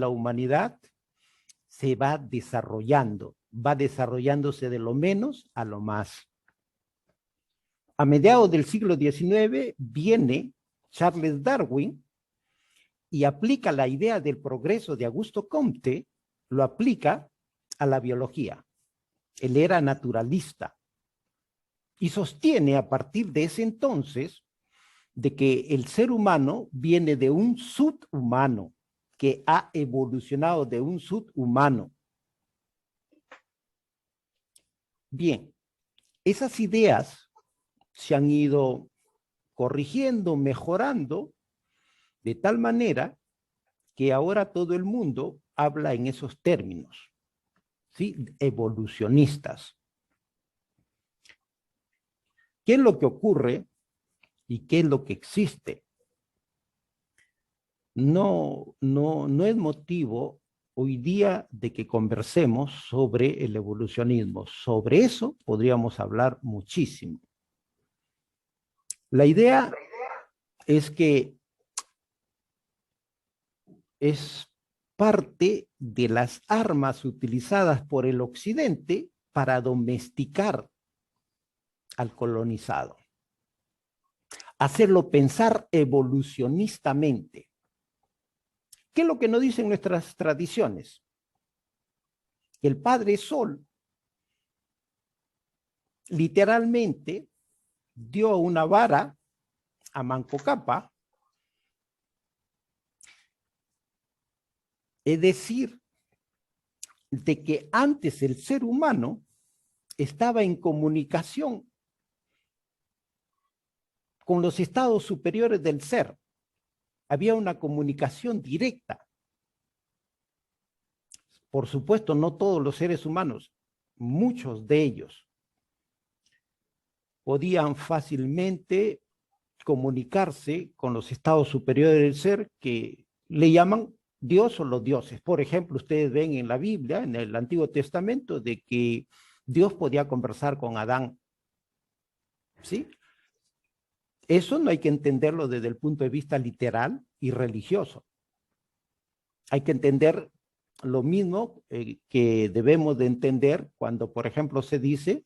la humanidad se va desarrollándose de lo menos a lo más. A mediados del siglo XIX viene Charles Darwin y aplica la idea del progreso de Augusto Comte, lo aplica a la biología. Él era naturalista y sostiene a partir de ese entonces de que el ser humano viene de un subhumano, que ha evolucionado de un subhumano. Bien, esas ideas se han ido corrigiendo, mejorando, de tal manera que ahora todo el mundo habla en esos términos, ¿sí? Evolucionistas. ¿Qué es lo que ocurre y qué es lo que existe? No es motivo hoy día de que conversemos sobre el evolucionismo. Sobre eso podríamos hablar muchísimo. La idea es que es parte de las armas utilizadas por el Occidente para domesticar al colonizado. Hacerlo pensar evolucionistamente. ¿Qué es lo que nos dicen nuestras tradiciones? El Padre Sol literalmente dio una vara a Manco Cápac, es decir, de que antes el ser humano estaba en comunicación con los estados superiores del ser. Había una comunicación directa. Por supuesto, no todos los seres humanos, muchos de ellos podían fácilmente comunicarse con los estados superiores del ser que le llaman Dios o los dioses. Por ejemplo, ustedes ven en la Biblia, en el Antiguo Testamento, de que Dios podía conversar con Adán. ¿Sí? Eso no hay que entenderlo desde el punto de vista literal y religioso. Hay que entender lo mismo que debemos de entender cuando, por ejemplo, se dice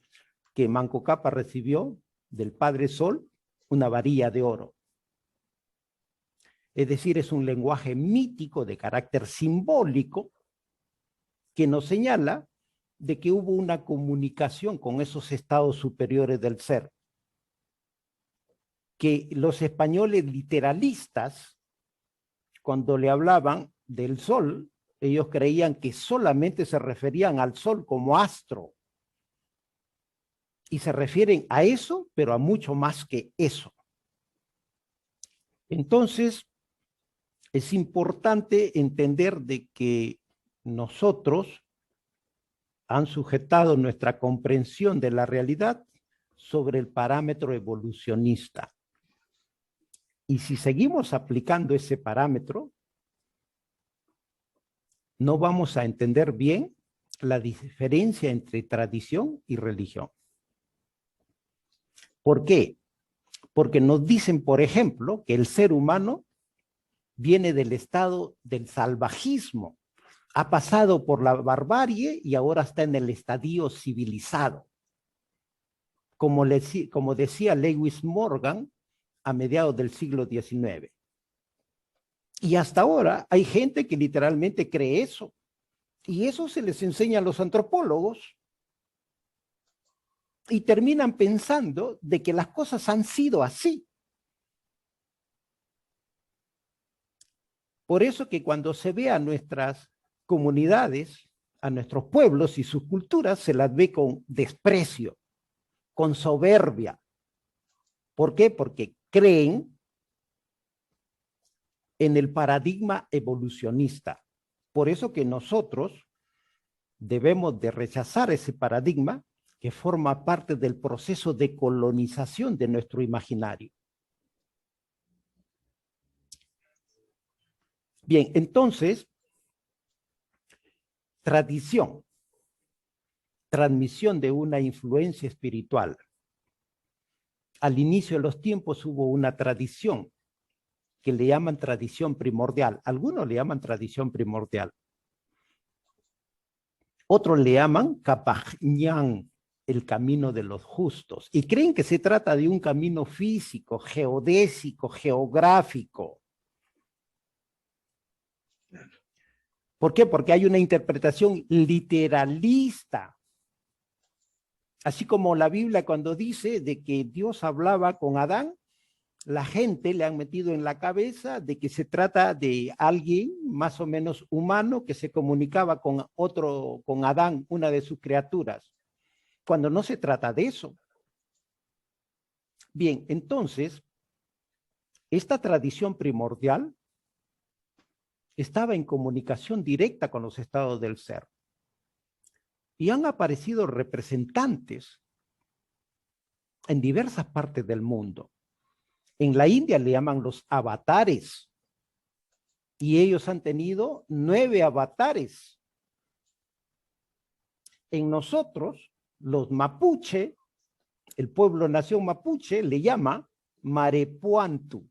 que Manco Cápac recibió del Padre Sol una varilla de oro. Es decir, es un lenguaje mítico de carácter simbólico que nos señala de que hubo una comunicación con esos estados superiores del ser. Que los españoles literalistas, cuando le hablaban del sol, ellos creían que solamente se referían al sol como astro. Y se refieren a eso, pero a mucho más que eso. Entonces, es importante entender de que nosotros han sujetado nuestra comprensión de la realidad sobre el parámetro evolucionista. Y si seguimos aplicando ese parámetro, no vamos a entender bien la diferencia entre tradición y religión. ¿Por qué? Porque nos dicen, por ejemplo, que el ser humano viene del estado del salvajismo, ha pasado por la barbarie y ahora está en el estadio civilizado. Como decía Lewis Morgan a mediados del siglo XIX. Y hasta ahora hay gente que literalmente cree eso. Y eso se les enseña a los antropólogos. Y terminan pensando de que las cosas han sido así. Por eso que cuando se ve a nuestras comunidades, a nuestros pueblos y sus culturas, se las ve con desprecio, con soberbia. ¿Por qué? Porque creen en el paradigma evolucionista. Por eso que nosotros debemos de rechazar ese paradigma que forma parte del proceso de colonización de nuestro imaginario. Bien, entonces, tradición, transmisión de una influencia espiritual. Al inicio de los tiempos hubo una tradición que le llaman tradición primordial. Algunos le llaman tradición primordial. Otros le llaman Kapajñán, el camino de los justos. Y creen que se trata de un camino físico, geodésico, geográfico. ¿Por qué? Porque hay una interpretación literalista. Así como la Biblia cuando dice de que Dios hablaba con Adán, la gente le han metido en la cabeza de que se trata de alguien más o menos humano que se comunicaba con con Adán, una de sus criaturas, cuando no se trata de eso. Bien, entonces, esta tradición primordial estaba en comunicación directa con los estados del ser. Y han aparecido representantes en diversas partes del mundo. En la India le llaman los avatares. Y ellos han tenido 9 avatares. En nosotros, los mapuche, el pueblo nación mapuche, le llama Marepuantu.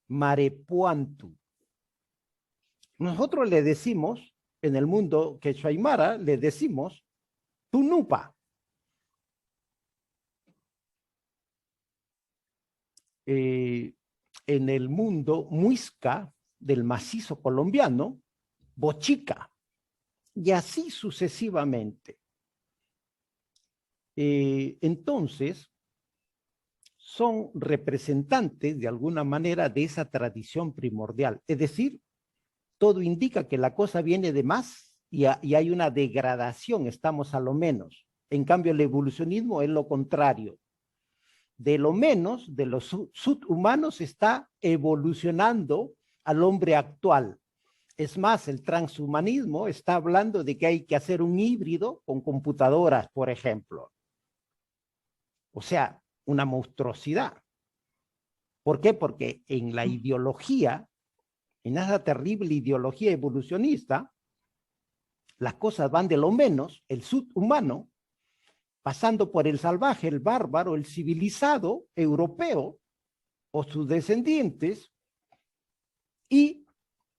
Marepuantu. Nosotros le decimos, en el mundo quechua aymara, le decimos Tunupa. En el mundo muisca del macizo colombiano, Bochica, y así sucesivamente. Entonces, son representantes de alguna manera de esa tradición primordial. Es decir, todo indica que la cosa viene de más y hay una degradación, estamos a lo menos. En cambio, el evolucionismo es lo contrario. De lo menos, de los subhumanos está evolucionando al hombre actual. Es más, el transhumanismo está hablando de que hay que hacer un híbrido con computadoras, por ejemplo. O sea, una monstruosidad. ¿Por qué? Porque en la ideología, en esa terrible ideología evolucionista, las cosas van de lo menos, el subhumano, pasando por el salvaje, el bárbaro, el civilizado europeo o sus descendientes, y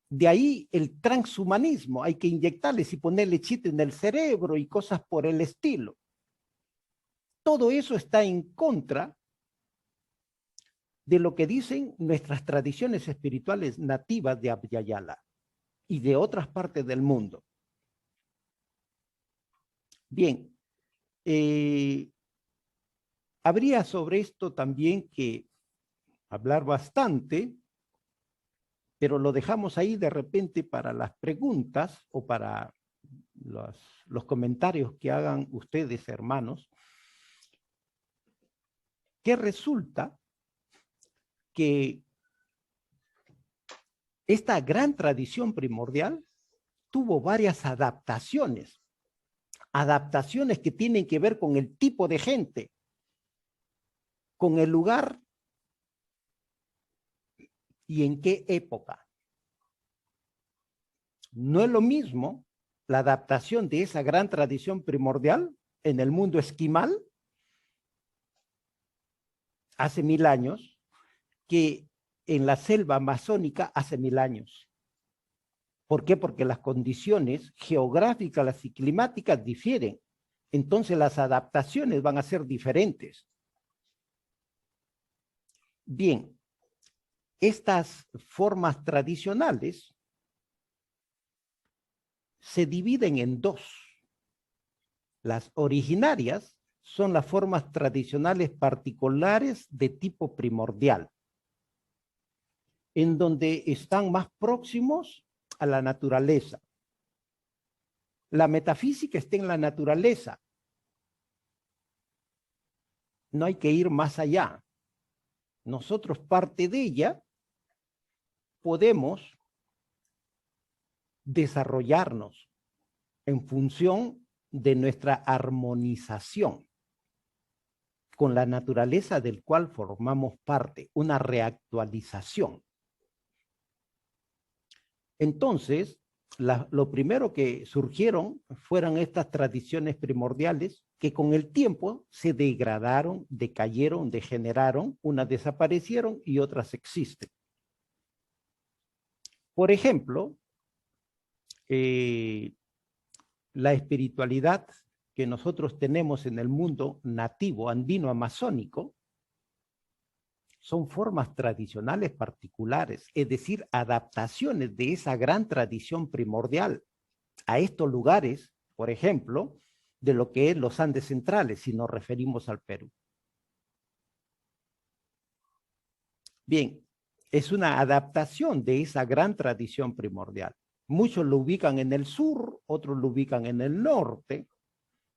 de ahí el transhumanismo, hay que inyectarles y ponerle chip en el cerebro y cosas por el estilo. Todo eso está en contra de lo que dicen nuestras tradiciones espirituales nativas de Abya Yala y de otras partes del mundo. Bien, habría sobre esto también que hablar bastante, pero lo dejamos ahí de repente para las preguntas o para los comentarios que hagan ustedes, hermanos, que resulta que esta gran tradición primordial tuvo varias adaptaciones. Adaptaciones que tienen que ver con el tipo de gente, con el lugar y en qué época. No es lo mismo la adaptación de esa gran tradición primordial en el mundo esquimal hace 1000 años que en la selva amazónica hace 1000 años. ¿Por qué? Porque las condiciones geográficas y climáticas difieren. Entonces las adaptaciones van a ser diferentes. Bien, estas formas tradicionales se dividen en dos. Las originarias son las formas tradicionales particulares de tipo primordial, en donde están más próximos a la naturaleza. La metafísica está en la naturaleza. No hay que ir más allá. Nosotros, parte de ella, podemos desarrollarnos en función de nuestra armonización con la naturaleza del cual formamos parte, una reactualización. Entonces, lo primero que surgieron fueron estas tradiciones primordiales que con el tiempo se degradaron, decayeron, degeneraron, unas desaparecieron y otras existen. Por ejemplo, la espiritualidad que nosotros tenemos en el mundo nativo, andino, amazónico, son formas tradicionales particulares, es decir, adaptaciones de esa gran tradición primordial a estos lugares, por ejemplo, de lo que es los Andes centrales, si nos referimos al Perú. Bien, es una adaptación de esa gran tradición primordial. Muchos lo ubican en el sur, otros lo ubican en el norte,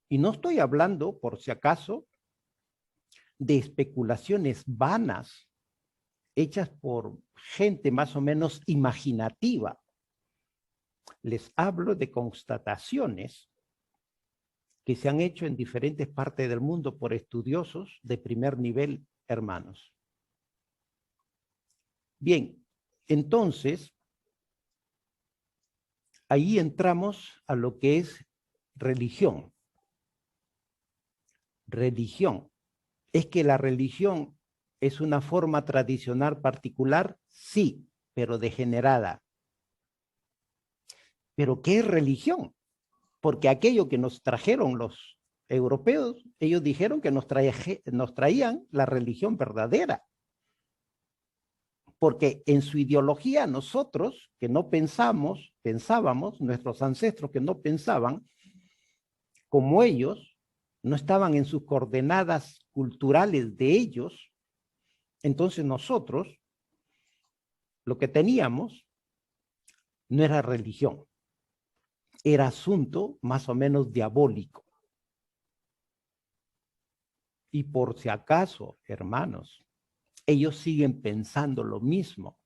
y no estoy hablando, por si acaso, de especulaciones vanas hechas por gente más o menos imaginativa. Les hablo de constataciones que se han hecho en diferentes partes del mundo por estudiosos de primer nivel, hermanos. Bien, entonces, ahí entramos a lo que es religión. Religión. ¿Es que la religión es una forma tradicional particular? Sí, pero degenerada. ¿Pero qué es religión? Porque aquello que nos trajeron los europeos, ellos dijeron que nos traían la religión verdadera. Porque en su ideología nosotros, que no pensábamos, nuestros ancestros que no pensaban, como ellos, no estaban en sus coordenadas culturales de ellos, entonces nosotros lo que teníamos no era religión, era asunto más o menos diabólico. Y por si acaso, hermanos, ellos siguen pensando lo mismo.